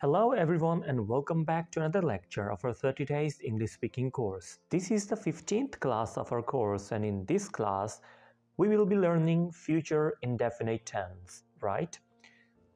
Hello everyone and welcome back to another lecture of our 30 days English speaking course. This is the 15th class of our course and in this class we will be learning future indefinite tense, right?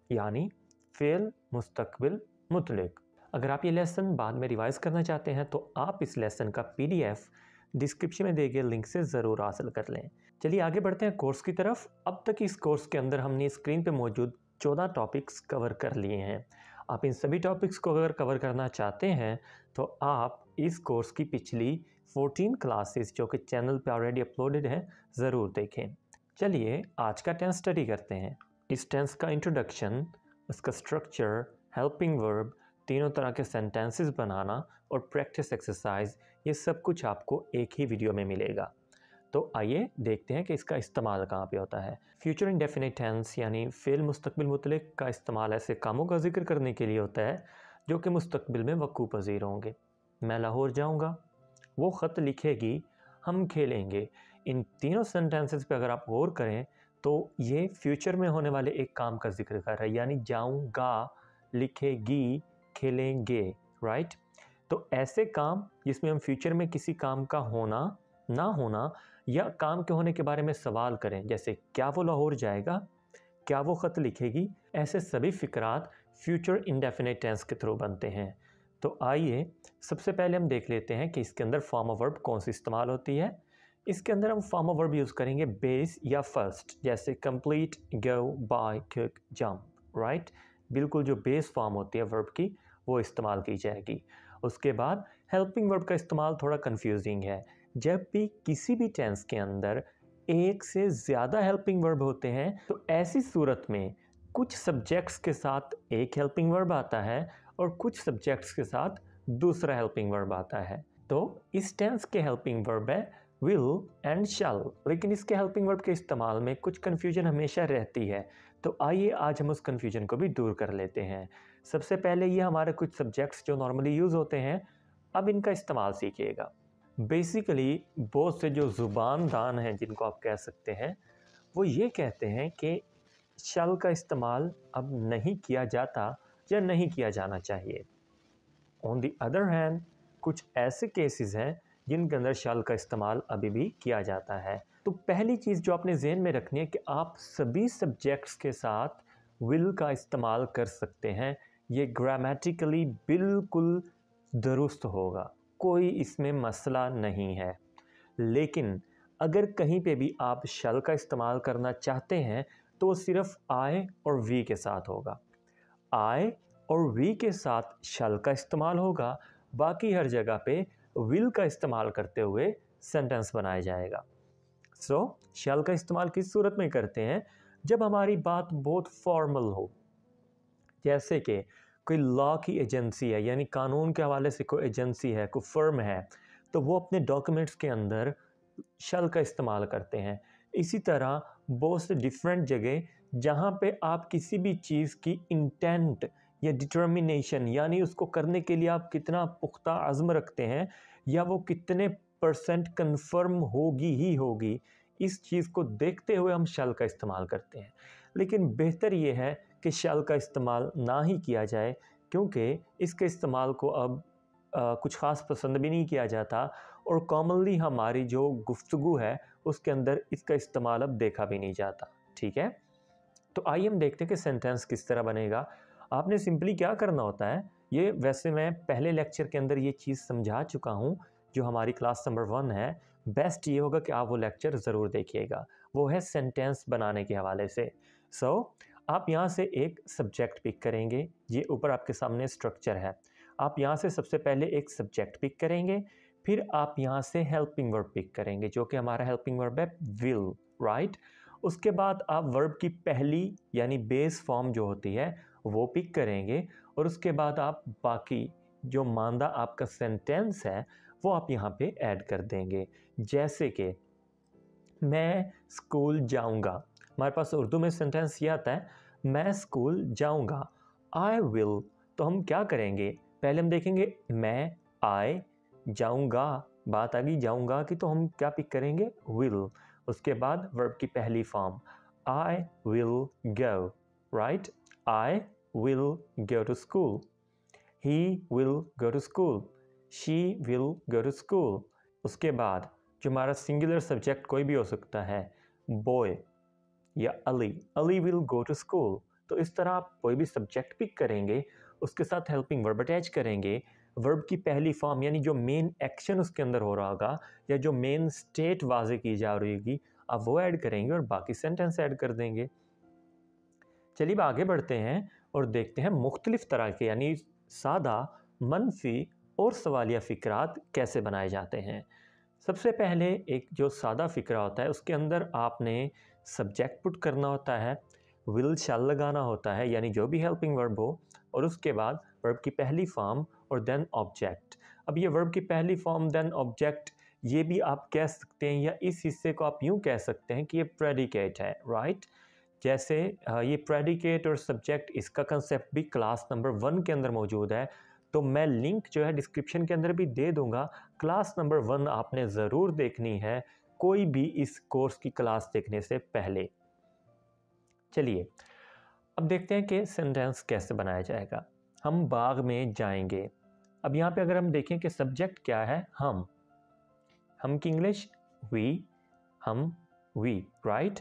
यानी fail मुस्तकबिल मुतलक। अगर आप ये lesson बाद में revise करना चाहते हैं तो आप इस लेसन का PDF डिस्क्रिप्शन में दिए गए लिंक से ज़रूर हासिल कर लें। चलिए आगे बढ़ते हैं कोर्स की तरफ। अब तक इस कोर्स के अंदर हमने स्क्रीन पे मौजूद 14 टॉपिक्स कवर कर लिए हैं। आप इन सभी टॉपिक्स को अगर कवर करना चाहते हैं तो आप इस कोर्स की पिछली 14 क्लासेस जो कि चैनल पे ऑलरेडी अपलोडेड हैं ज़रूर देखें। चलिए आज का टेंस स्टडी करते हैं। इस टेंस का इंट्रोडक्शन, उसका स्ट्रक्चर, हेल्पिंग वर्ब, तीनों तरह के सेंटेंसेस बनाना और प्रैक्टिस एक्सरसाइज, ये सब कुछ आपको एक ही वीडियो में मिलेगा। तो आइए देखते हैं कि इसका इस्तेमाल कहाँ पे होता है। फ्यूचर इंडेफिनिट टेंस यानी फ़ेल मुस्तकबिल मुतलक का इस्तेमाल ऐसे कामों का जिक्र करने के लिए होता है जो कि मुस्तकबिल में वक़ू पज़ीर होंगे। मैं लाहौर जाऊँगा, वो ख़त लिखेगी, हम खेलेंगे। इन तीनों सेंटेंसेस पे अगर आप गौर करें तो ये फ्यूचर में होने वाले एक काम का जिक्र कर रहा है, यानी जाऊँगा, लिखेगी, खेलेंगे, राइट। तो ऐसे काम जिसमें हम फ्यूचर में किसी काम का होना, ना होना या काम के होने के बारे में सवाल करें, जैसे क्या वो लाहौर जाएगा, क्या वो ख़त लिखेगी, ऐसे सभी फ़िक्रात फ्यूचर इंडेफिनिट टेंस के थ्रू बनते हैं। तो आइए सबसे पहले हम देख लेते हैं कि इसके अंदर फॉर्म ऑफ वर्ब कौन सी इस्तेमाल होती है। इसके अंदर हम फॉर्म ऑफ वर्ब यूज़ करेंगे बेस या फर्स्ट, जैसे कंप्लीट, गो, बाय, कुक, जंप, राइट। बिल्कुल जो बेस फॉर्म होती है वर्ब की वो इस्तेमाल की जाएगी। उसके बाद हेल्पिंग वर्ब का इस्तेमाल थोड़ा कंफ्यूजिंग है। जब भी किसी भी टेंस के अंदर एक से ज़्यादा हेल्पिंग वर्ब होते हैं तो ऐसी सूरत में कुछ सब्जेक्ट्स के साथ एक हेल्पिंग वर्ब आता है और कुछ सब्जेक्ट्स के साथ दूसरा हेल्पिंग वर्ब आता है। तो इस टेंस के हेल्पिंग वर्ब है विल एंड शैल, लेकिन इसके हेल्पिंग वर्ब के इस्तेमाल में कुछ कन्फ्यूजन हमेशा रहती है। तो आइए आज हम उस कन्फ्यूजन को भी दूर कर लेते हैं। सबसे पहले ये हमारे कुछ सब्जेक्ट्स जो नॉर्मली यूज़ होते हैं, अब इनका इस्तेमाल सीखिएगा। बेसिकली बहुत से जो ज़ुबान दान हैं जिनको आप कह सकते हैं, वो ये कहते हैं कि शैल का इस्तेमाल अब नहीं किया जाता या नहीं किया जाना चाहिए। ऑन दी अदर हैंड कुछ ऐसे केसेस हैं जिनके अंदर शैल का इस्तेमाल अभी भी किया जाता है। तो पहली चीज़ जो आपने ज़हन में रखनी है कि आप सभी सब्जेक्ट्स के साथ विल का इस्तेमाल कर सकते हैं। ये ग्रामेटिकली बिल्कुल दुरुस्त होगा, कोई इसमें मसला नहीं है। लेकिन अगर कहीं पे भी आप शैल का इस्तेमाल करना चाहते हैं तो सिर्फ आई और वी के साथ होगा। आई और वी के साथ शैल का इस्तेमाल होगा, बाकी हर जगह पे विल का इस्तेमाल करते हुए सेंटेंस बनाया जाएगा। सो शैल का इस्तेमाल किस सूरत में करते हैं? जब हमारी बात बहुत फॉर्मल हो, जैसे कि कोई लॉ की एजेंसी है, यानी कानून के हवाले से कोई एजेंसी है, कोई फर्म है, तो वो अपने डॉक्यूमेंट्स के अंदर शैल का इस्तेमाल करते हैं। इसी तरह बहुत से डिफरेंट जगह जहाँ पे आप किसी भी चीज़ की इंटेंट या डिटर्मिनेशन, यानी उसको करने के लिए आप कितना पुख्ता अज़्म रखते हैं या वो कितने % कन्फर्म होगी ही होगी, इस चीज़ को देखते हुए हम शैल का इस्तेमाल करते हैं। लेकिन बेहतर ये है कि शैल का इस्तेमाल ना ही किया जाए, क्योंकि इसके इस्तेमाल को अब कुछ ख़ास पसंद भी नहीं किया जाता और कॉमनली हमारी जो गुफ्तगू है उसके अंदर इसका इस्तेमाल अब देखा भी नहीं जाता। ठीक है, तो आइए हम देखते हैं कि सेंटेंस किस तरह बनेगा। आपने सिंपली क्या करना होता है, ये वैसे मैं पहले लेक्चर के अंदर ये चीज़ समझा चुका हूँ जो हमारी क्लास नंबर 1 है। बेस्ट ये होगा कि आप वो लेक्चर ज़रूर देखिएगा, वो है सेंटेंस बनाने के हवाले से। आप यहाँ से एक सब्जेक्ट पिक करेंगे, ये ऊपर आपके सामने स्ट्रक्चर है। आप यहाँ से सबसे पहले एक सब्जेक्ट पिक करेंगे, फिर आप यहाँ से हेल्पिंग वर्ब पिक करेंगे जो कि हमारा हेल्पिंग वर्ब है विल, राइट। उसके बाद आप वर्ब की पहली यानी बेस फॉर्म जो होती है वो पिक करेंगे और उसके बाद आप बाकी जो मांदा आपका सेंटेंस है वो आप यहाँ पे ऐड कर देंगे। जैसे कि मैं स्कूल जाऊँगा, हमारे पास उर्दू में सेंटेंस ये आता है मैं स्कूल जाऊँगा, आई विल। तो हम क्या करेंगे, पहले हम देखेंगे मैं, आई, जाऊँगा, बात आ गई जाऊँगा की, तो हम क्या पिक करेंगे, विल। उसके बाद वर्ब की पहली form I will go, right, I will go to school. he will go to school, she will go to school। उसके बाद जो हमारा सिंगुलर सब्जेक्ट कोई भी हो सकता है, boy या Ali, Ali will go to school। तो इस तरह आप कोई भी सब्जेक्ट पिक करेंगे, उसके साथ हेल्पिंग वर्ब अटैच करेंगे, वर्ब की पहली फॉर्म यानी जो मेन एक्शन उसके अंदर हो रहा होगा या जो मेन स्टेट वाजे की जा रही होगी, आप वो ऐड करेंगे और बाकी सेंटेंस ऐड कर देंगे। चलिए अब आगे बढ़ते हैं और देखते हैं मुख्तलिफ तरह के यानी सादा, मनफी और सवालिया फ़िक्रात कैसे बनाए जाते हैं। सबसे पहले एक जो सादा फ़िक्रा होता है उसके अंदर आपने सब्जेक्ट पुट करना होता है, विल शैल लगाना होता है यानी जो भी हेल्पिंग वर्ब हो, और उसके बाद वर्ब की पहली फॉर्म और देन ऑब्जेक्ट। अब ये वर्ब की पहली फॉर्म देन ऑब्जेक्ट ये भी आप कह सकते हैं या इस हिस्से को आप यूँ कह सकते हैं कि ये प्रेडिकेट है, राइट। जैसे ये प्रेडिकेट और सब्जेक्ट इसका कंसेप्ट भी क्लास नंबर 1 के अंदर मौजूद है, तो मैं लिंक जो है डिस्क्रिप्शन के अंदर भी दे दूंगा। क्लास नंबर 1 आपने ज़रूर देखनी है कोई भी इस कोर्स की क्लास देखने से पहले। चलिए अब देखते हैं कि सेंटेंस कैसे बनाया जाएगा। हम बाग में जाएंगे। अब यहाँ पे अगर हम देखें कि सब्जेक्ट क्या है, हम की इंग्लिश वी, हम वी, राइट।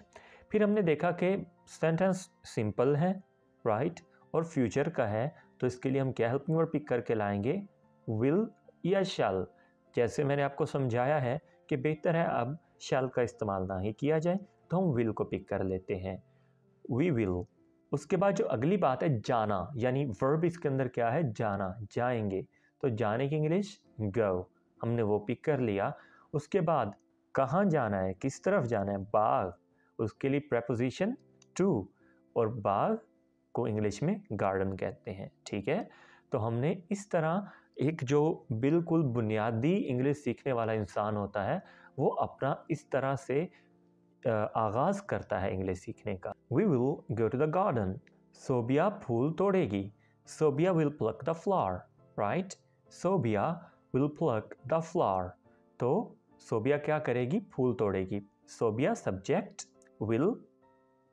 फिर हमने देखा कि सेंटेंस सिंपल है, राइट, और फ्यूचर का है, तो इसके लिए हम क्या हेल्पिंग वर्ब पिक करके लाएंगे, विल या शैल। जैसे मैंने आपको समझाया है कि बेहतर है अब शैल का इस्तेमाल ना ही किया जाए, तो हम विल को पिक कर लेते हैं, वी विल। उसके बाद जो अगली बात है जाना, यानी वर्ब इसके अंदर क्या है, जाना, जाएंगे, तो जाने की इंग्लिश गो, हमने वो पिक कर लिया। उसके बाद कहाँ जाना है, किस तरफ जाना है, बाग, उसके लिए प्रेपोजिशन टू, और बाग को इंग्लिश में गार्डन कहते हैं, ठीक है। तो हमने इस तरह एक जो बिल्कुल बुनियादी इंग्लिश सीखने वाला इंसान होता है वो अपना इस तरह से आगाज़ करता है इंग्लिश सीखने का। We will go to the garden, Sobia फूल तोड़ेगी, Sobia will pluck the flower, right, Sobia will pluck the flower. तो सोबिया क्या करेगी, फूल तोड़ेगी, Sobia subject, will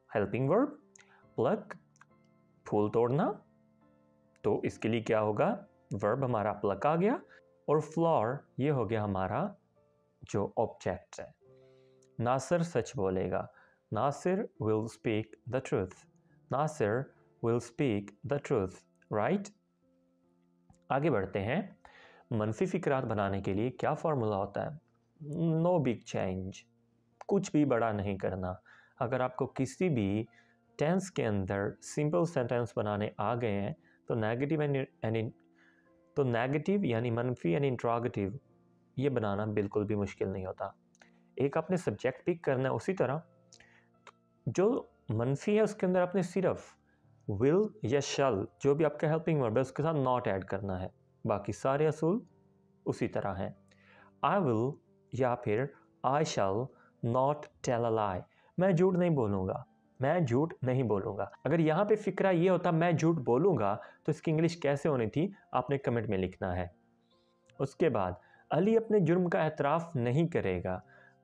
helping verb, pluck फूल तोड़ना, तो इसके लिए क्या होगा, वर्ब हमारा प्लक आ गया, और फ्लावर ये हो गया हमारा जो ऑब्जेक्ट है। नासिर सच बोलेगा, Nasir will speak the truth, Nasir will speak the truth, right. आगे बढ़ते हैं। मनफी फिक्रात बनाने के लिए क्या फार्मूला होता है, नो बिग चेंज, कुछ भी बड़ा नहीं करना। अगर आपको किसी भी टेंस के अंदर सिंपल सेंटेंस बनाने आ गए हैं तो नेगेटिव यानी मनफी यानी इंट्रोगेटिव ये बनाना बिल्कुल भी मुश्किल नहीं होता। एक आपने सब्जेक्ट पिक करना है, उसी तरह जो मनफी है उसके अंदर आपने सिर्फ विल या शैल जो भी आपका हेल्पिंग वर्ब है उसके साथ नॉट ऐड करना है, बाकी सारे असूल उसी तरह हैं। आई विल या फिर आई शैल नॉट टेल अ लाई, मैं झूठ नहीं बोलूँगा, मैं झूठ नहीं बोलूँगा। अगर यहाँ पे फिक्रा ये होता मैं झूठ बोलूँगा तो इसकी इंग्लिश कैसे होनी थी, आपने कमेंट में लिखना है। उसके बाद अली अपने जुर्म का एतराफ़ नहीं करेगा,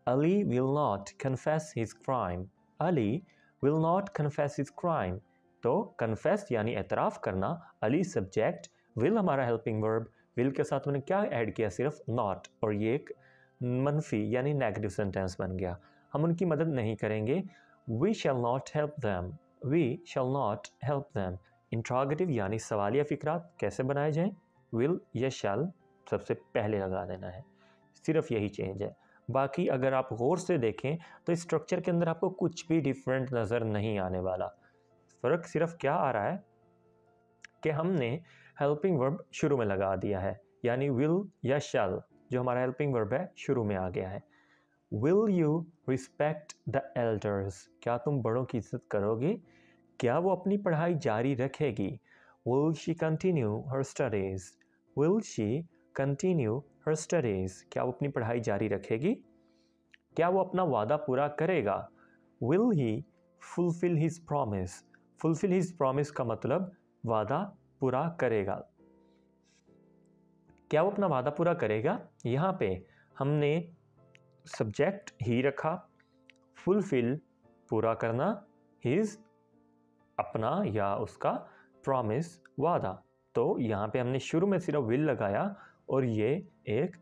Ali will not confess his crime, Ali will not confess his crime. तो कन्फेस यानी एतराफ़ करना, अली सब्जेक्ट, विल हमारा हेल्पिंग वर्ब, विल के साथ मैंने क्या ऐड किया, सिर्फ नॉट, और ये एक मनफी यानी नेगेटिव सेंटेंस बन गया, हम उनकी मदद नहीं करेंगे। We shall not help them, we shall not help them. Interrogative यानी सवालिया फिक्रात कैसे बनाए जाएं, विल या शैल सबसे पहले लगा देना है, सिर्फ यही चेंज है। बाकी अगर आप गौर से देखें तो इस स्ट्रक्चर के अंदर आपको कुछ भी डिफरेंट नज़र नहीं आने वाला। फ़र्क सिर्फ क्या आ रहा है कि हमने हेल्पिंग वर्ब शुरू में लगा दिया है, यानी विल या शैल जो हमारा हेल्पिंग वर्ब है शुरू में आ गया है। Will you respect the elders, क्या तुम बड़ों की इज्जत करोगे, क्या वो अपनी पढ़ाई जारी रखेगी, will she continue her studies, will she continue her studies, क्या वो अपनी पढ़ाई जारी रखेगी, क्या वो अपना वादा पूरा करेगा, will he fulfil his promise, fulfil his promise का मतलब वादा पूरा करेगा, क्या वो अपना वादा पूरा करेगा। यहाँ पे हमने सब्जेक्ट ही रखा, फुलफिल पूरा करना, हिज अपना या उसका, प्रॉमिस वादा, तो यहाँ पे हमने शुरू में सिर्फ विल लगाया और ये एक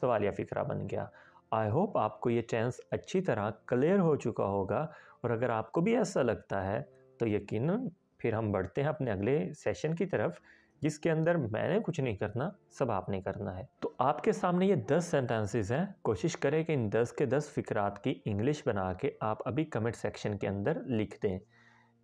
सवालिया फ़िक्रा बन गया। आई होप आपको ये टेंस अच्छी तरह क्लियर हो चुका होगा, और अगर आपको भी ऐसा लगता है तो यकीनन फिर हम बढ़ते हैं अपने अगले सेशन की तरफ, जिसके अंदर मैंने कुछ नहीं करना, सब आपने करना है। तो आपके सामने ये 10 सेंटेंसेस हैं। कोशिश करें कि इन 10 के 10 फ़िक्रात की इंग्लिश बना के आप अभी कमेंट सेक्शन के अंदर लिख दें।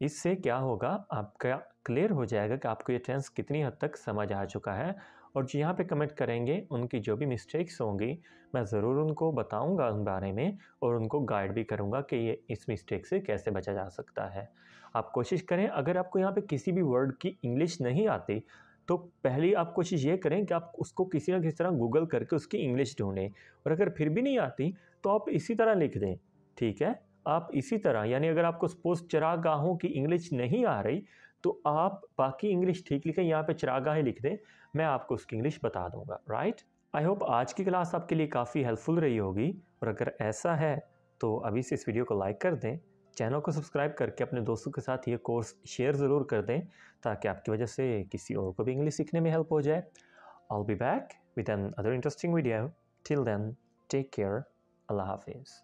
इससे क्या होगा, आपका क्लियर हो जाएगा कि आपको ये टेंस कितनी हद तक समझ आ चुका है। और जो यहाँ पे कमेंट करेंगे उनकी जो भी मिस्टेक्स होंगी मैं ज़रूर उनको बताऊंगा उन बारे में, और उनको गाइड भी करूंगा कि ये इस मिस्टेक से कैसे बचा जा सकता है। आप कोशिश करें, अगर आपको यहाँ पे किसी भी वर्ड की इंग्लिश नहीं आती तो पहली आप कोशिश ये करें कि आप उसको किसी ना किसी तरह गूगल करके उसकी इंग्लिश ढूंढें, और अगर फिर भी नहीं आती तो आप इसी तरह लिख दें। ठीक है, आप इसी तरह, यानी अगर आपको सपोज चरागाहों की इंग्लिश नहीं आ रही तो आप बाकी इंग्लिश ठीक लिखें, यहाँ पे चरागाह लिख दें, मैं आपको उसकी इंग्लिश बता दूंगा। राइट, आई होप आज की क्लास आपके लिए काफ़ी हेल्पफुल रही होगी, और अगर ऐसा है तो अभी से इस वीडियो को लाइक कर दें, चैनल को सब्सक्राइब करके अपने दोस्तों के साथ ये कोर्स शेयर ज़रूर कर दें, ताकि आपकी वजह से किसी और को भी इंग्लिश सीखने में हेल्प हो जाए। I'll be back with another interesting video. Till then, take care. Allah Hafiz.